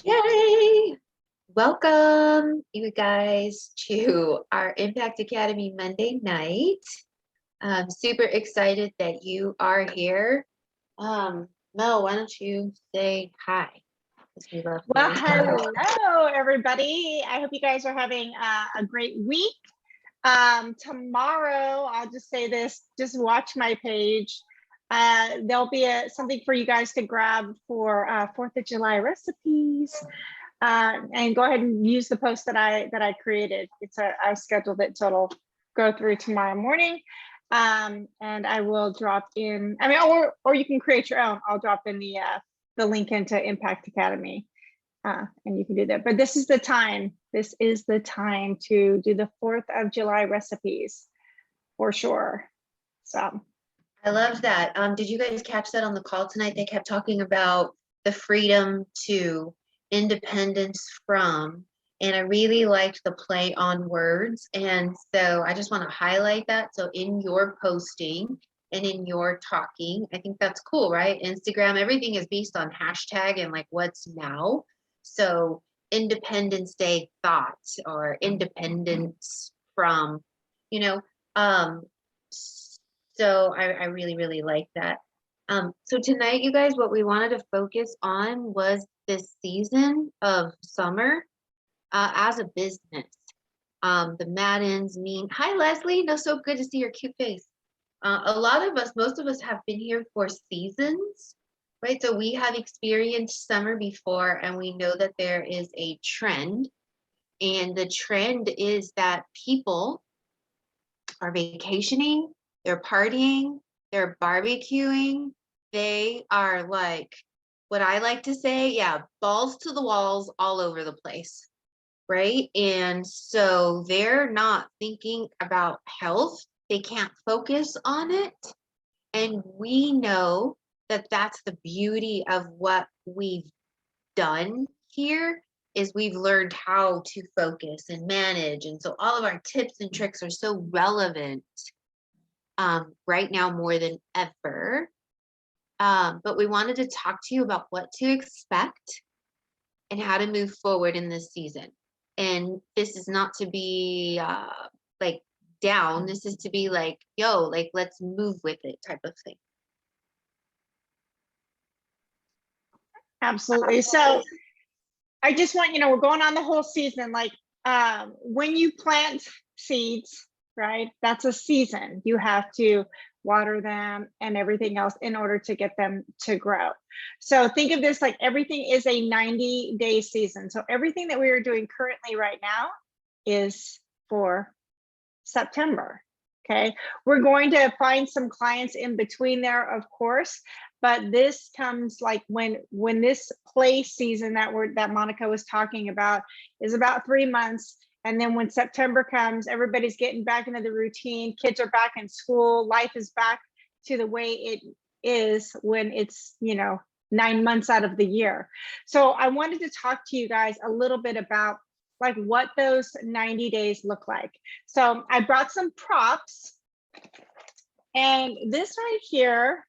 Yay! Welcome, you guys, to our Impact Academy Monday night. I'm super excited that you are here. Mel, why don't you say hi? We love Well, hearing from you. hello, everybody. I hope you guys are having a great week. Tomorrow, I'll just say this, just watch my page. There'll be something for you guys to grab for 4th of July recipes. And go ahead and use the post that I created. I scheduled it so it'll go through tomorrow morning. And I will drop in, or you can create your own. I'll drop in the link into Impact Academy. And you can do that. But this is the time. This is the time to do the 4th of July recipes for sure. So I love that. Did you guys catch that on the call tonight? They kept talking about the freedom to, independence from, and I really liked the play on words. And so I just want to highlight that. So in your posting and in your talking, I think that's cool, right? Instagram, everything is based on hashtag and like what's now. So Independence Day thoughts or independence from, you know, so I really, really like that. So tonight, you guys, what we wanted to focus on was this season of summer as a business. The Maddens mean, hi, Leslie. No, so good to see your cute face. A lot of us, most of us have been here for seasons, right? So we have experienced summer before, and we know that there is a trend. And the trend is that people are vacationing, they're partying, they're barbecuing. They are like, what I like to say, yeah, balls to the walls all over the place, right? And so they're not thinking about health. They can't focus on it. And we know that that's the beauty of what we've done here is we've learned how to focus and manage. And so all of our tips and tricks are so relevant right now more than ever. But we wanted to talk to you about what to expect and how to move forward in this season. And this is not to be like down. This is to be like, yo, like, let's move with it type of thing. absolutely. So I just want, we're going on the whole season. Like when you plant seeds, right? That's a season. You have to water them and everything else in order to get them to grow. So think of this like everything is a 90-day season. So everything that we are doing currently right now is for September. Okay, we're going to find some clients in between there, of course, but this comes like when this play season that Monica was talking about is about 3 months. And then when September comes, everybody's getting back into the routine. Kids are back in school. Life is back to the way it is when it's, 9 months out of the year. So I wanted to talk to you guys a little bit about like what those 90 days look like. So I brought some props, and this right here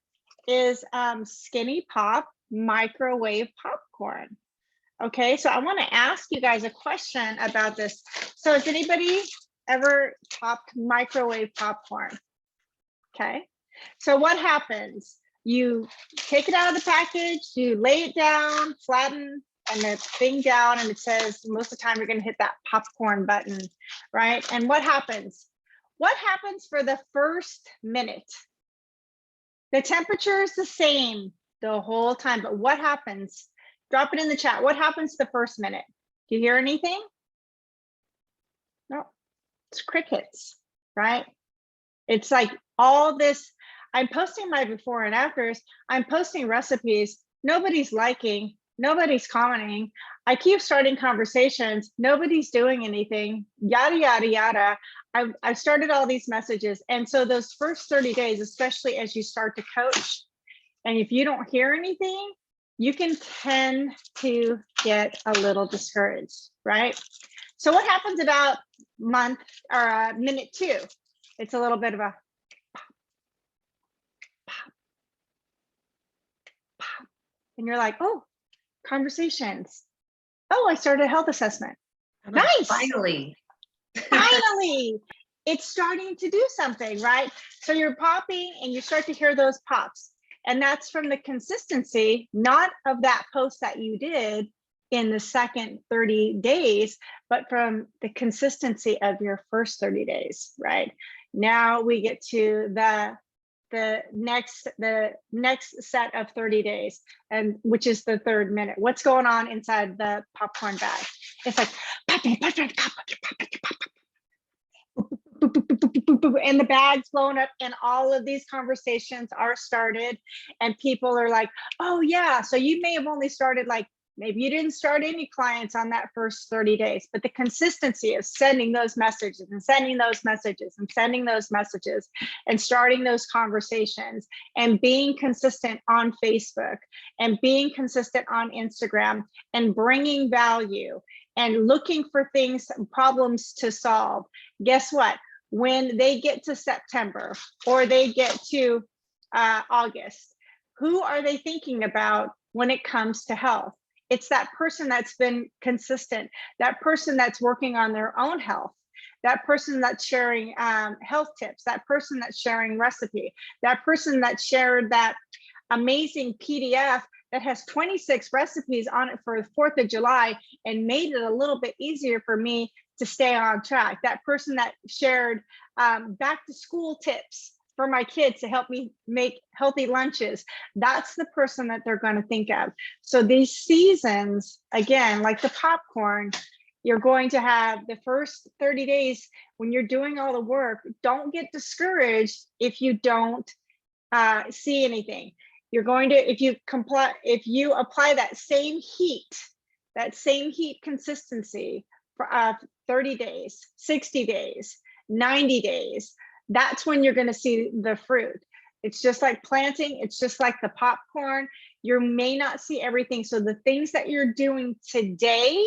is Skinny Pop microwave popcorn. Okay, so I want to ask you guys a question about this. So has anybody ever popped microwave popcorn? Okay, so what happens? You take it out of the package, you lay it down, flatten and the thing down, and it says most of the time you're going to hit that popcorn button, right? And what happens? What happens for the first minute? The temperature is the same the whole time, but what happens? Drop it in the chat. What happens the first minute? Do you hear anything? No, it's crickets, right? It's like all this. I'm posting my before and afters. I'm posting recipes. Nobody's liking. Nobody's commenting. I keep starting conversations. Nobody's doing anything. Yada, yada, yada. I've started all these messages. And so those first 30 days, especially as you start to coach, and if you don't hear anything, you can tend to get a little discouraged, right? So what happens about month or minute 2? It's a little bit of a pop, pop, and you're like, oh, conversations. Oh, I started a health assessment. I'm like, Nice. finally. Finally, it's starting to do something, right? So you're popping and you start to hear those pops. And that's from the consistency, not of that post that you did in the second 30 days, but from the consistency of your first 30 days, right? Now we get to the next set of 30 days, and which is the third minute. What's going on inside the popcorn bag? It's like and the bag's blowing up, and all of these conversations are started, and people are like, oh yeah, so you may have only started, like, maybe you didn't start any clients on that first 30 days, but the consistency of sending those messages and sending those messages and sending those messages and starting those conversations and being consistent on Facebook and being consistent on Instagram and bringing value and looking for things, problems to solve. Guess what? When they get to September or they get to August, who are they thinking about when it comes to health? It's that person that's been consistent, that person that's working on their own health, that person that's sharing health tips, that person that's sharing recipe, that person that shared that amazing PDF that has 26 recipes on it for the 4th of July and made it a little bit easier for me to stay on track. That person that shared back to school tips for my kids to help me make healthy lunches. That's the person that they're going to think of. So these seasons, again, like the popcorn, you're going to have the first 30 days when you're doing all the work. Don't get discouraged if you don't see anything. You're going to, if you apply that same heat consistency for 30 days, 60 days, 90 days, that's when you're going to see the fruit. It's just like planting. It's just like the popcorn. You may not see everything. So the things that you're doing today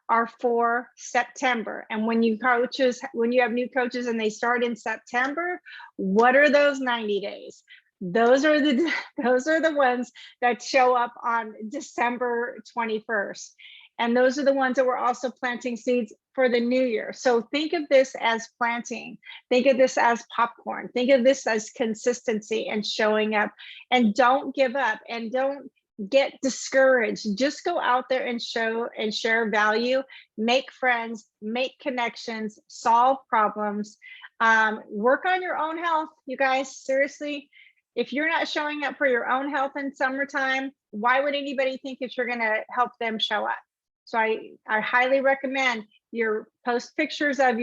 are for September. And when you have new coaches and they start in September, what are those 90 days? Those are the ones that show up on December 21st. And those are the ones that we're also planting seeds for the new year. So think of this as planting. Think of this as popcorn. Think of this as consistency and showing up. And don't give up and don't get discouraged. Just go out there and show and share value, make friends, make connections, solve problems, work on your own health, you guys. Seriously, if you're not showing up for your own health in summertime, why would anybody think that you're going to help them show up? So I highly recommend your post pictures of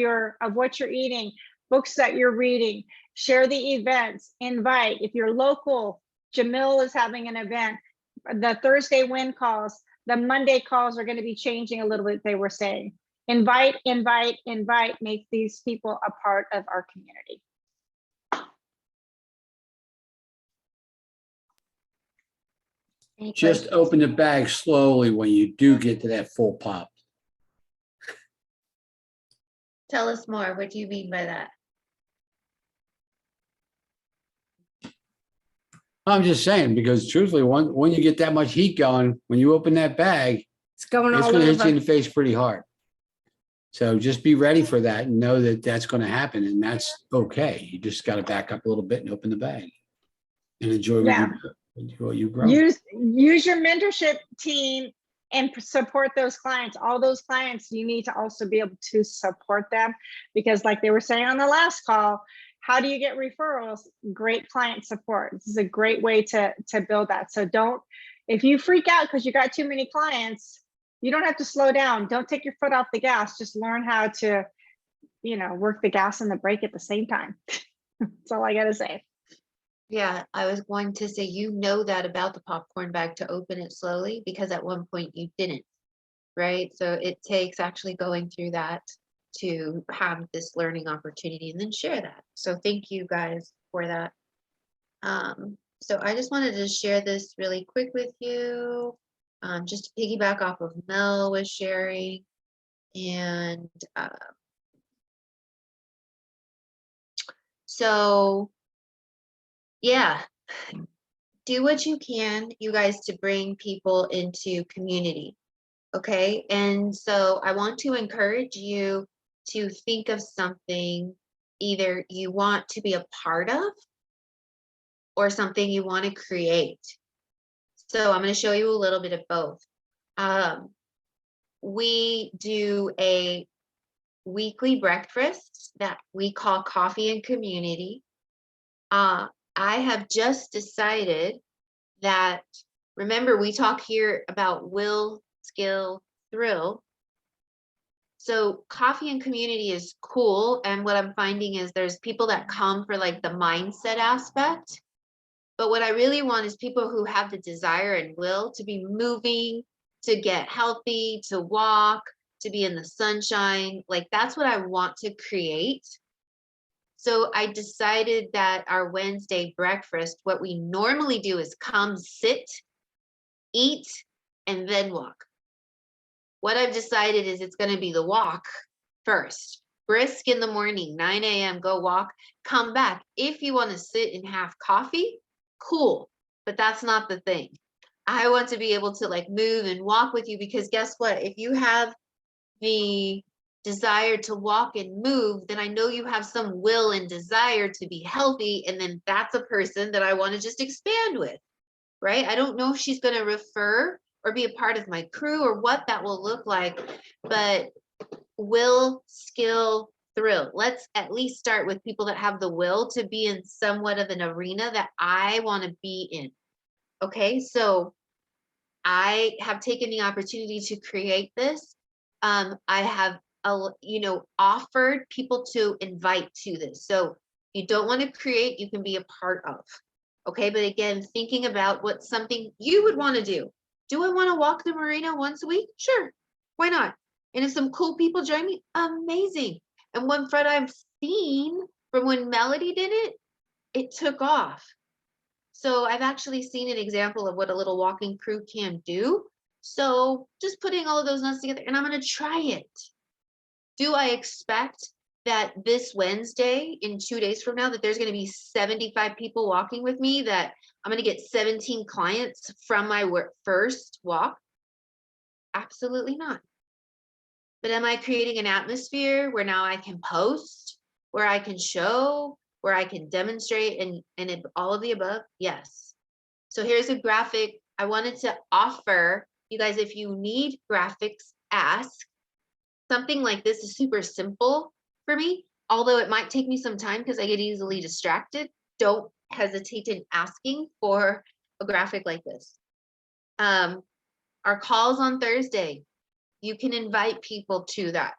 what you're eating, books that you're reading, share the events, invite. If you're local, Jamil is having an event. The Thursday win calls, the Monday calls are going to be changing a little bit, they were saying. Invite, invite, invite, make these people a part of our community. Just open the bag slowly when you do get to that full pop. Tell us more. What do you mean by that? I'm just saying, because truthfully, when you get that much heat going, when you open that bag, It's going it's all going to hit you in over. the face pretty hard. So just be ready for that and know that that's going to happen, and that's okay. You just got to back up a little bit and open the bag and enjoy what you grow. Use your mentorship team and support those clients. All those clients, you need to also be able to support them, because like they were saying on the last call, how do you get referrals? Great client support. This is a great way to build that. So if you freak out because you got too many clients, you don't have to slow down. Don't take your foot off the gas. Just learn how to, work the gas and the brake at the same time. That's all I got to say. Yeah, I was going to say, that about the popcorn bag to open it slowly, because at one point you didn't, right? So it takes actually going through that to have this learning opportunity and then share that. So thank you guys for that. So I just wanted to share this really quick with you, just to piggyback off of Mel was sharing. And so, yeah, do what you can, you guys, to bring people into community. Okay, and so I want to encourage you to think of something either you want to be a part of or something you want to create. So I'm going to show you a little bit of both. We do a weekly breakfast that we call Coffee and Community. I have just decided that, remember, we talk here about will, skill, thrill. So Coffee and Community is cool. And what I'm finding is there's people that come for like the mindset aspect. But what I really want is people who have the desire and will to be moving, to get healthy, to walk, to be in the sunshine. Like that's what I want to create. So I decided that our Wednesday breakfast, what we normally do is come, sit, eat, and then walk. What I've decided is it's going to be the walk first. Brisk in the morning, 9 a.m., go walk, come back. If you want to sit and have coffee, cool. But that's not the thing. I want to be able to like move and walk with you, because guess what? If you have the desire to walk and move, then I know you have some will and desire to be healthy. And then that's a person that I want to just expand with, right? I don't know if she's going to refer or be a part of my crew or what that will look like, but will, skill, thrill. Let's at least start with people that have the will to be in somewhat of an arena that I want to be in. Okay, so I have taken the opportunity to create this. I have, offered people to invite to this. So you don't want to create, you can be a part of. Okay, but again, thinking about what something you would want to do. Do I want to walk the marina once a week? Sure, why not? And if some cool people join me, amazing. And one friend I've seen from when Melody did it, it took off. So I've actually seen an example of what a little walking crew can do. So just putting all of those nuts together, and I'm going to try it. Do I expect that this Wednesday, in 2 days from now, that there's going to be 75 people walking with me, that I'm going to get 17 clients from my first walk? Absolutely not. But am I creating an atmosphere where now I can post, where I can show, where I can demonstrate, and all of the above? Yes. So here's a graphic I wanted to offer you guys. If you need graphics, ask. Something like this is super simple for me, although it might take me some time because I get easily distracted. Don't hesitate in asking for a graphic like this. Our calls on Thursday, you can invite people to that.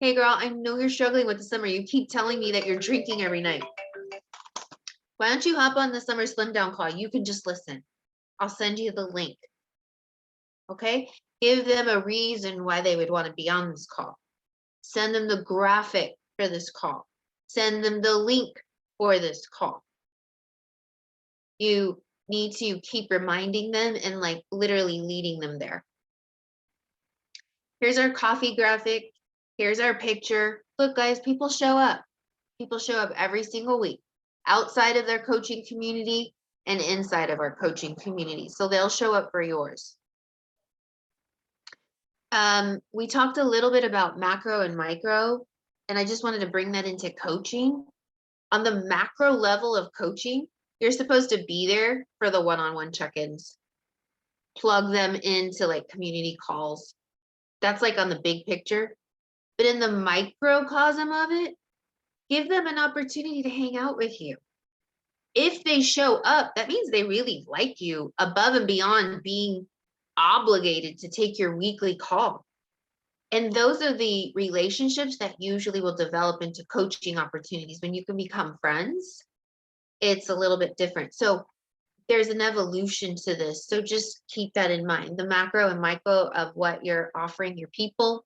Hey girl, I know you're struggling with the summer. You keep telling me that you're drinking every night. Why don't you hop on the summer slim down call? You can just listen. I'll send you the link. Okay? Give them a reason why they would want to be on this call. Send them the graphic for this call. Send them the link for this call. You need to keep reminding them and like literally leading them there. Here's our coffee graphic. Here's our picture. Look, guys, people show up. People show up every single week outside of their coaching community and inside of our coaching community. So they'll show up for yours. We talked a little bit about macro and micro, and I just wanted to bring that into coaching. On the macro level of coaching, you're supposed to be there for the one-on-one check-ins, plug them into like community calls. That's like on the big picture. But in the microcosm of it, give them an opportunity to hang out with you. If they show up, that means they really like you above and beyond being obligated to take your weekly call. And those are the relationships that usually will develop into coaching opportunities. When you can become friends, it's a little bit different. So there's an evolution to this. So just keep that in mind, the macro and micro of what you're offering your people.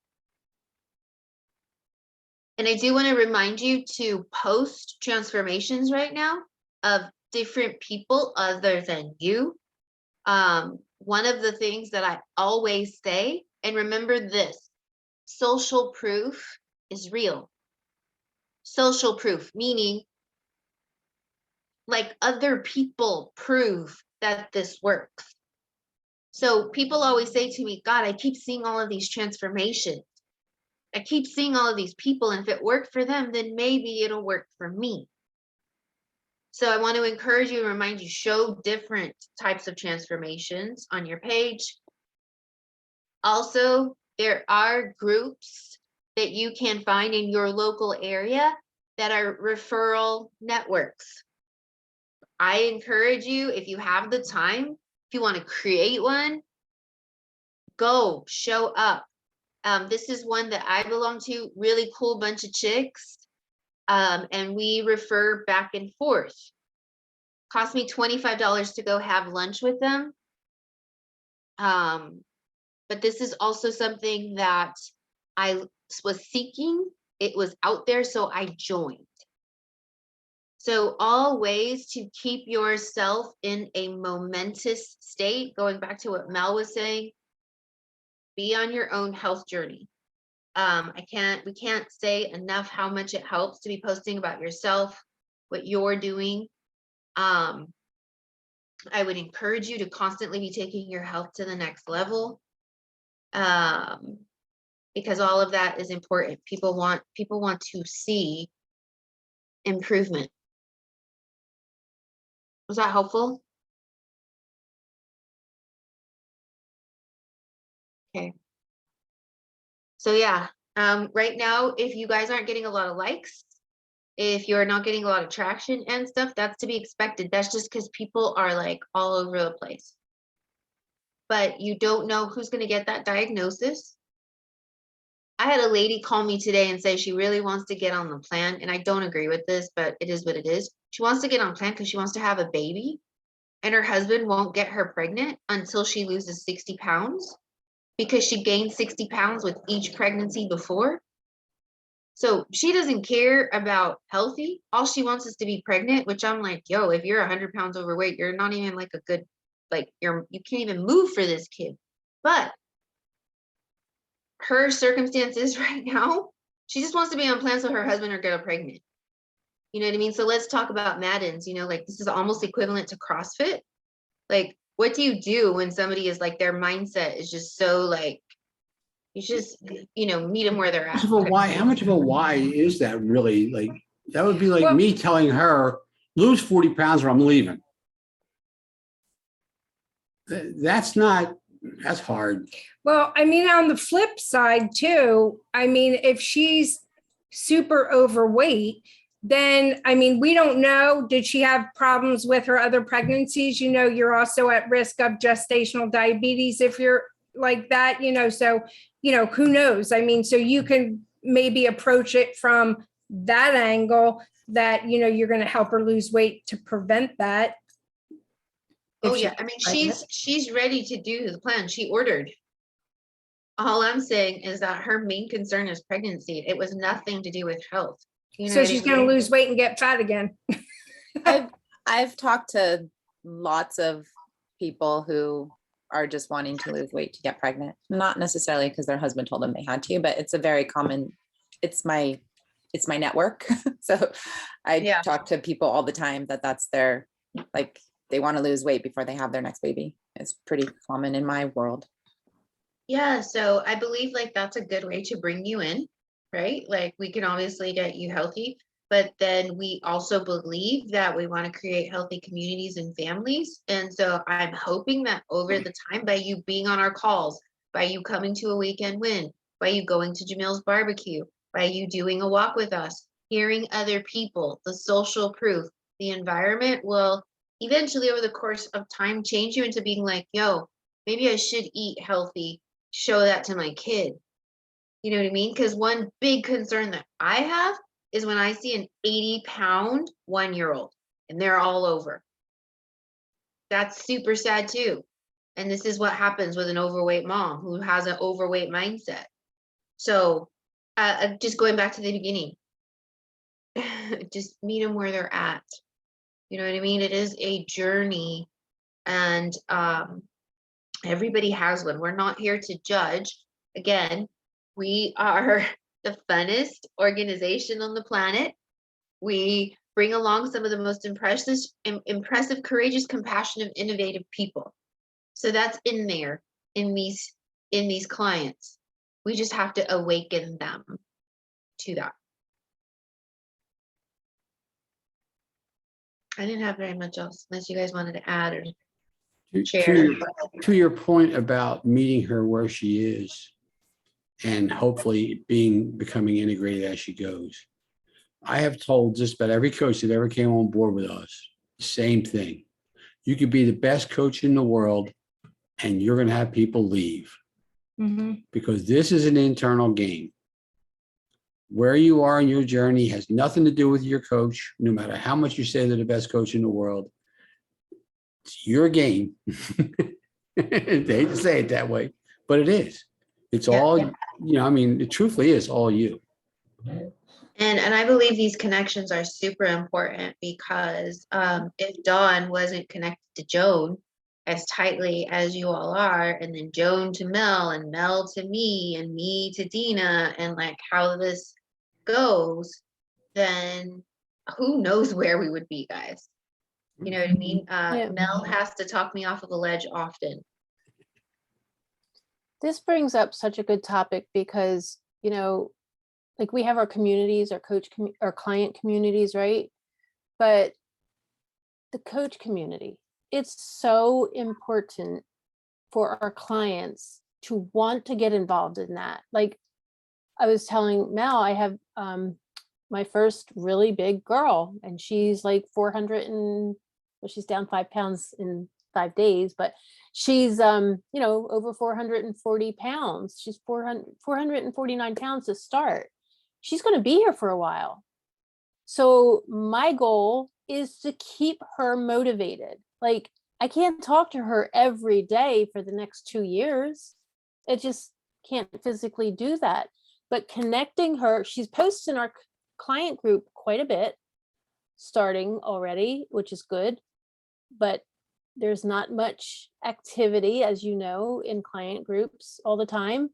And I do want to remind you to post transformations right now of different people other than you. One of the things that I always say, and remember this, social proof is real. Social proof, meaning like other people prove that this works. So people always say to me, God, I keep seeing all of these transformations. I keep seeing all of these people, and if it worked for them, then maybe it'll work for me. So I want to encourage you and remind you, show different types of transformations on your page. Also, there are groups that you can find in your local area that are referral networks. I encourage you, if you have the time, if you want to create one, go, show up. This is one that I belong to, really cool bunch of chicks. And we refer back and forth. Cost me $25 to go have lunch with them. But this is also something that I was seeking. It was out there, so I joined. So all ways to keep yourself in a momentous state, going back to what Mel was saying, be on your own health journey. We can't say enough how much it helps to be posting about yourself, what you're doing. I would encourage you to constantly be taking your health to the next level. Because all of that is important. People want to see improvement. Was that helpful? Okay. So yeah, right now, if you guys aren't getting a lot of likes, if you're not getting a lot of traction and stuff, that's to be expected. That's just because people are like all over the place. But you don't know who's going to get that diagnosis. I had a lady call me today and say she really wants to get on the plan, and I don't agree with this, but it is what it is. She wants to get on plan because she wants to have a baby, and her husband won't get her pregnant until she loses 60 pounds because she gained 60 pounds with each pregnancy before. So she doesn't care about healthy. All she wants is to be pregnant, which I'm like, yo, if you're 100 pounds overweight, you're not even like a good, like you can't even move for this kid. But her circumstances right now, she just wants to be on plan so her husband will get her pregnant. You know what I mean? So let's talk about Madden's, like this is almost equivalent to CrossFit. Like, what do you do when somebody is like, their mindset is just so like, you just, meet them where they're at. How much of a why is that really? Like, that would be like Well- me telling her, lose 40 pounds or I'm leaving. That's hard. Well, I mean, on the flip side too, I mean, if she's super overweight, then, I mean, we don't know, did she have problems with her other pregnancies? You're also at risk of gestational diabetes if you're like that, so, who knows? I mean, so you can maybe approach it from that angle that, you're going to help her lose weight to prevent that. Oh If yeah, I mean, she's ready to do the plan. She ordered. All I'm saying is that her main concern is pregnancy. It was nothing to do with health. So she's going to lose weight and get fat again. I've talked to lots of people who are just wanting to lose weight to get pregnant, not necessarily because their husband told them they had to, but it's a very common, it's my network. So I talk to people all the time that's their, like, they want to lose weight before they have their next baby. It's pretty common in my world. Yeah, so I believe like that's a good way to bring you in, right? Like we can obviously get you healthy, but then we also believe that we want to create healthy communities and families. And so I'm hoping that over the time, by you being on our calls, by you coming to a weekend win, by you going to Jamil's barbecue, by you doing a walk with us, hearing other people, the social proof, the environment will eventually over the course of time change you into being like, yo, maybe I should eat healthy, show that to my kid. You know what I mean? Because one big concern that I have is when I see an 80-pound 1-year-old and they're all over. That's super sad too. And this is what happens with an overweight mom who has an overweight mindset. So just going back to the beginning, just meet them where they're at. You know what I mean? It is a journey, and everybody has one. We're not here to judge. Again, we are the funnest organization on the planet. We bring along some of the most impressive, courageous, compassionate, innovative people. So that's in there, in these clients. We just have to awaken them to that. I didn't have very much else unless you guys wanted to add or To share. your point about meeting her where she is and hopefully becoming integrated as she goes. I have told just about every coach that ever came on board with us, same thing. You could be the best coach in the world and you're going to have people leave because this is an internal game. Where you are in your journey has nothing to do with your coach, no matter how much you say they're the best coach in the world. It's your game. They hate to say it that way, but it is. It's Yeah. all, I mean, it truthfully is all you. And I believe these connections are super important because if Dawn wasn't connected to Joan as tightly as you all are, and then Joan to Mel and Mel to me and me to Dina, and like how this goes, then who knows where we would be, guys. You know what I mean? Mel has to talk me off of a ledge often. This brings up such a good topic because, like we have our communities, our our client communities, right? But the coach community, it's so important for our clients to want to get involved in that. Like I was telling Mel, I have my first really big girl and she's like 400 and well, she's down 5 pounds in 5 days, but she's over 440 pounds. She's 449 pounds to start. She's going to be here for a while. So my goal is to keep her motivated. Like I can't talk to her every day for the next 2 years. It just can't physically do that. But connecting her, she's posted in our client group quite a bit, starting already, which is good. But there's not much activity, as you know, in client groups all the time.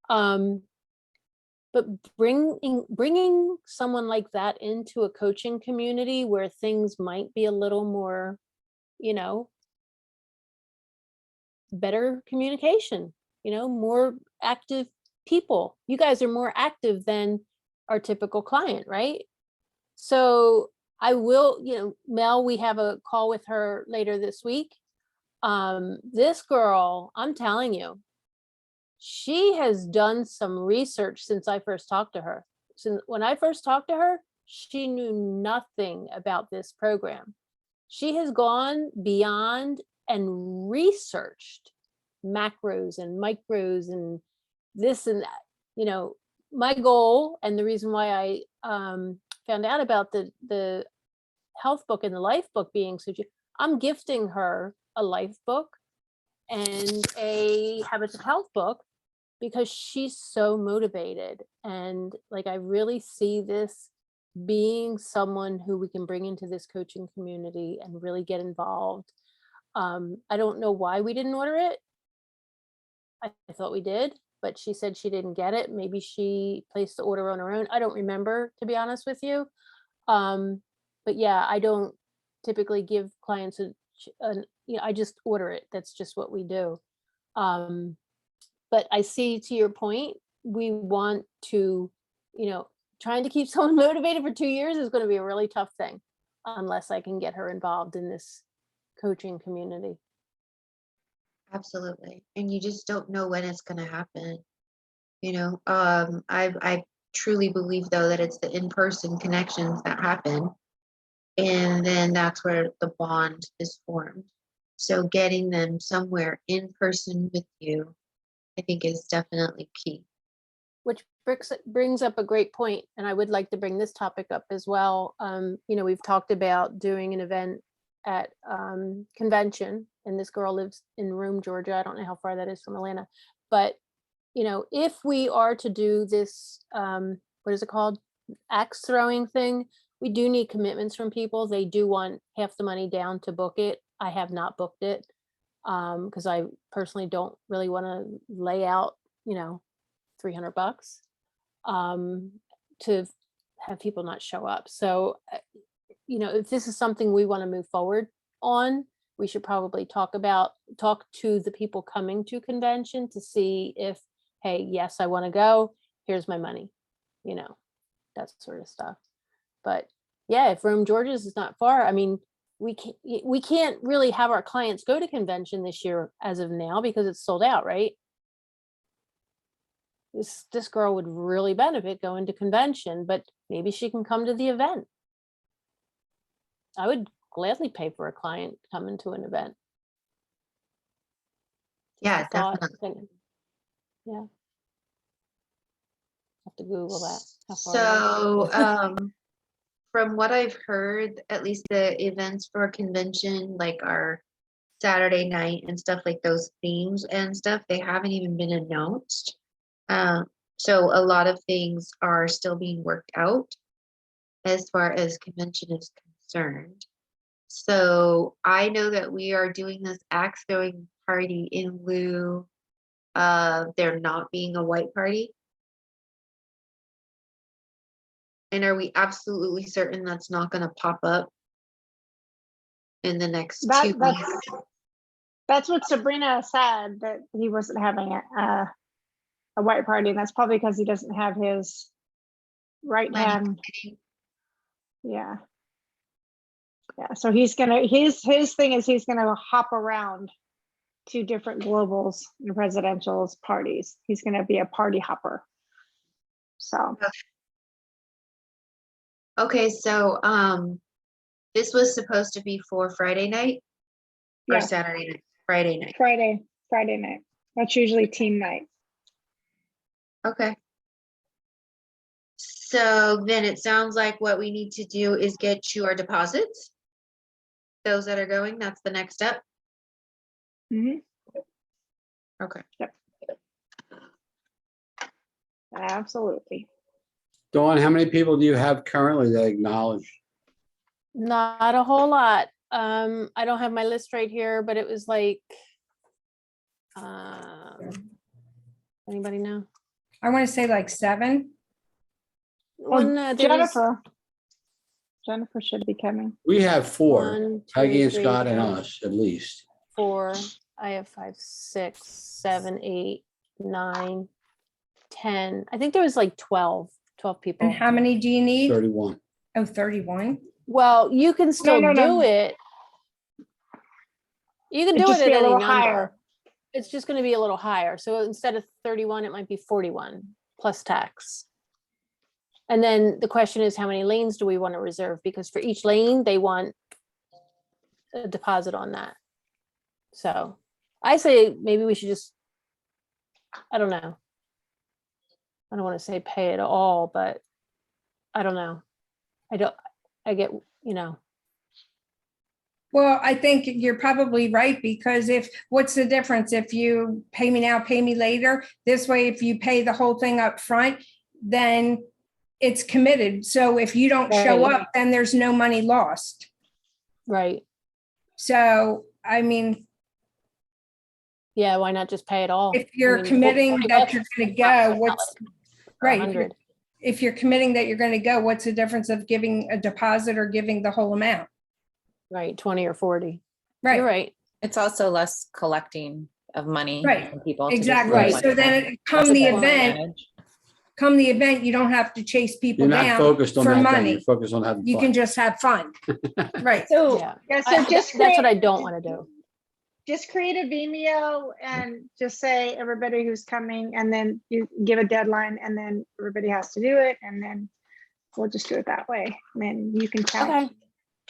But bringing someone like that into a coaching community where things might be a little more, better communication, more active people. You guys are more active than our typical client, right? So I will, Mel, we have a call with her later this week. This girl, I'm telling you, she has done some research since I first talked to her. Since when I first talked to her, she knew nothing about this program. She has gone beyond and researched macros and micros and this and that. My goal and the reason why I found out about the health book and the life book being so I'm gifting her a life book and a habits of health book because she's so motivated. And like, I really see this being someone who we can bring into this coaching community and really get involved. I don't know why we didn't order it. I thought we did, but she said she didn't get it. Maybe she placed the order on her own. I don't remember, to be honest with you. But yeah, I don't typically give clients I just order it. That's just what we do. But I see, to your point, we want to, trying to keep someone motivated for 2 years is going to be a really tough thing unless I can get her involved in this coaching community. Absolutely. And you just don't know when it's going to happen. I truly believe though that it's the in-person connections that happen. And then that's where the bond is formed. So getting them somewhere in person with you, I think is definitely key. Which brings up a great point, and I would like to bring this topic up as well. We've talked about doing an event at convention, and this girl lives in Rome, Georgia. I don't know how far that is from Atlanta, but if we are to do this, what is it called? Axe throwing thing, we do need commitments from people. They do want half the money down to book it. I have not booked it because I personally don't really want to lay out, $300 to have people not show up. So, if this is something we want to move forward on, we should probably talk to the people coming to convention to see if, hey, yes, I want to go. Here's my money, that sort of stuff. But yeah, if Rome, Georgia's is not far, I mean, we can't really have our clients go to convention this year as of now because it's sold out, right? This girl would really benefit going to convention, but maybe she can come to the event. I would gladly pay for a client coming to an event. Yeah, Just a thought, definitely. opinion. Yeah. Have to Google that. How far it is. So, from what I've heard, at least the events for convention, like our Saturday night and stuff like those themes and stuff, they haven't even been announced. So a lot of things are still being worked out as far as convention is concerned. So I know that we are doing this axe throwing party in lieu of there not being a white party. And are we absolutely certain that's not going to pop up in the next 2 weeks? That's what Sabrina said, that he wasn't having a white party, and that's probably because he doesn't have his right hand. Yeah. Yeah, so he's gonna, his thing is he's gonna hop around to different globals and presidential's parties. He's gonna be a party hopper. So, Okay, so this was supposed to be for Friday night or yeah, Saturday night? Friday night. Friday night. That's usually team night. Okay. So then it sounds like what we need to do is get you our deposits. Those that are going, that's the next step. Mhm. Okay. Absolutely. Dawn, how many people do you have currently that acknowledge? Not a whole lot. I don't have my list right here, but it was like, anybody know? I want to say like 7. One, there was Jennifer should be coming. We have 4, 1, 2, Peggy and 3, Scott and 4, us, at least. 4. I have 5, 6, 7, 8, 9, 10. I think there was like 12 people. And how many do you need? 31. Oh, 31. Well, you can still no. do it. You can It'd do just it be at a any little number. higher. It's just going to be a little higher. So instead of 31, it might be 41 plus tax. And then the question is, how many lanes do we want to reserve? Because for each lane, they want a deposit on that. So I say maybe we should just, I don't know. I don't want to say pay it all, but I don't know. I get, Well, I think you're probably right, because what's the difference if you pay me now, pay me later? This way, if you pay the whole thing up front, then it's committed. So if you don't show Right. up, then there's no money lost. right. So, I mean, Yeah, why not just pay it all? if you're committing that you're going to go, what's right? 100. If you're committing that you're going to go, what's the difference of giving a deposit or giving the whole amount? Right, 20 or 40. Right. You're right. It's also less collecting of money Right. from people. to just Exactly. do Right. one So event. then That's a big event, advantage. come the event, you don't have to chase people You're not down focused on for that, then. money. You're focused on having You fun. can just have fun. Right. So, Yeah. yeah, so That's what I don't want to do. just create a Vimeo and just say everybody who's coming, and then you give a deadline, and then everybody has to do it, and then we'll just do it that way. And then you can count. Okay.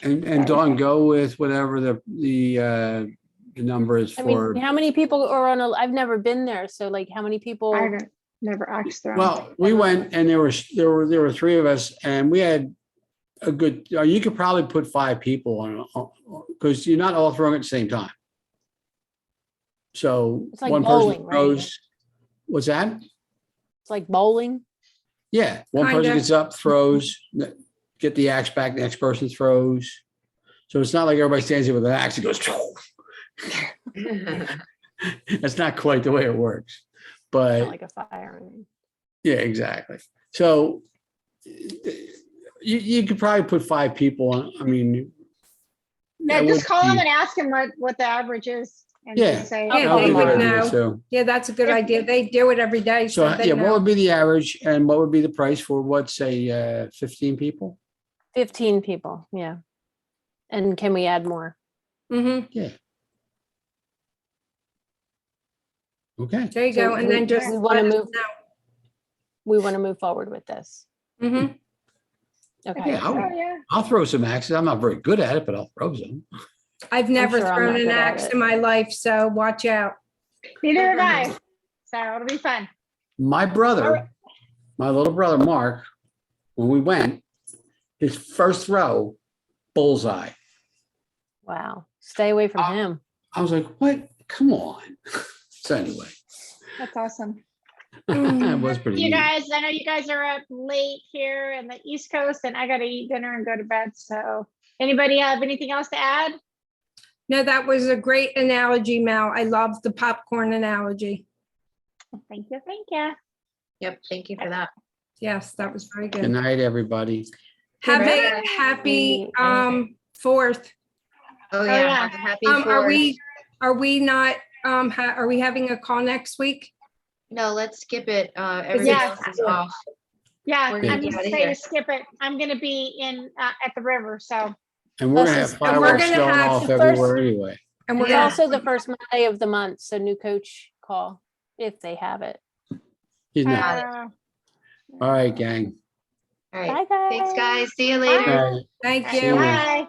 And Dawn, go with whatever the number is I for. mean, how many people are on I've never been there. So like how many people? I haven't never asked them. Well, we went and there were 3 of us, and we had a good, you could probably put 5 people on, because you're not all throwing at the same time. So It's like one bowling, person right? throws, what's that? It's like bowling. Yeah, one Kind person of. gets up, throws, get the axe back, the next person throws. So it's not like everybody stands there with an axe and goes. That's not quite the way it works, but Not like a fire. yeah, exactly. So you could probably put 5 people on. I mean, Now that just would call them be- and ask them what the average is. And Yeah. just say, Yeah, that would they be a would good idea, know. So, Yeah, that's a good If- idea. They do it every day, so so they yeah, what know. would be the average and what would be the price for what, say, 15 people? 15 people, yeah. And can we add more? Mhm. Yeah. Okay. There you So go. And we- then just we wanna let us move- We want to move forward with this. know. Mhm. Okay. Yeah, oh, yeah. I'll throw some axes. I'm not very good at it, but I'll throw some. I've never sure I'm thrown not an good at axe it. in my life, so watch out. Neither have I. So it'll be fun. My All right. brother, my little brother, Mark, when we went, his first throw, bullseye. Wow. Stay away from him. I was like, what? Come on. So anyway, That's awesome. it was pretty You neat. guys, I know you guys are up late here in the East Coast and I gotta eat dinner and go to bed. So anybody have anything else to add? No, that was a great analogy, Mel. I love the popcorn analogy. Thank you. Thank you. Yep, thank you for that. Yes, that was very Good good. night, everybody. Have Good a night. happy 4th. Oh, yeah. yeah, happy Are 4th. we not, are we having a call next week? No, let's skip it. Everybody Yeah. else is off. Yeah, We're gonna I'm get gonna outta say here. to skip it. I'm gonna be in at the river, so And we're Plus gonna it's- have and we're fireworks gonna going have off the first- everywhere anyway. And we're It's Yeah. gonna, also the first Monday of the month, so new coach call if they have it. He's not. Got it. All right, gang. All right. Bye, guys. Thanks, guys. See you later. Good night. thank See you. ya. bye.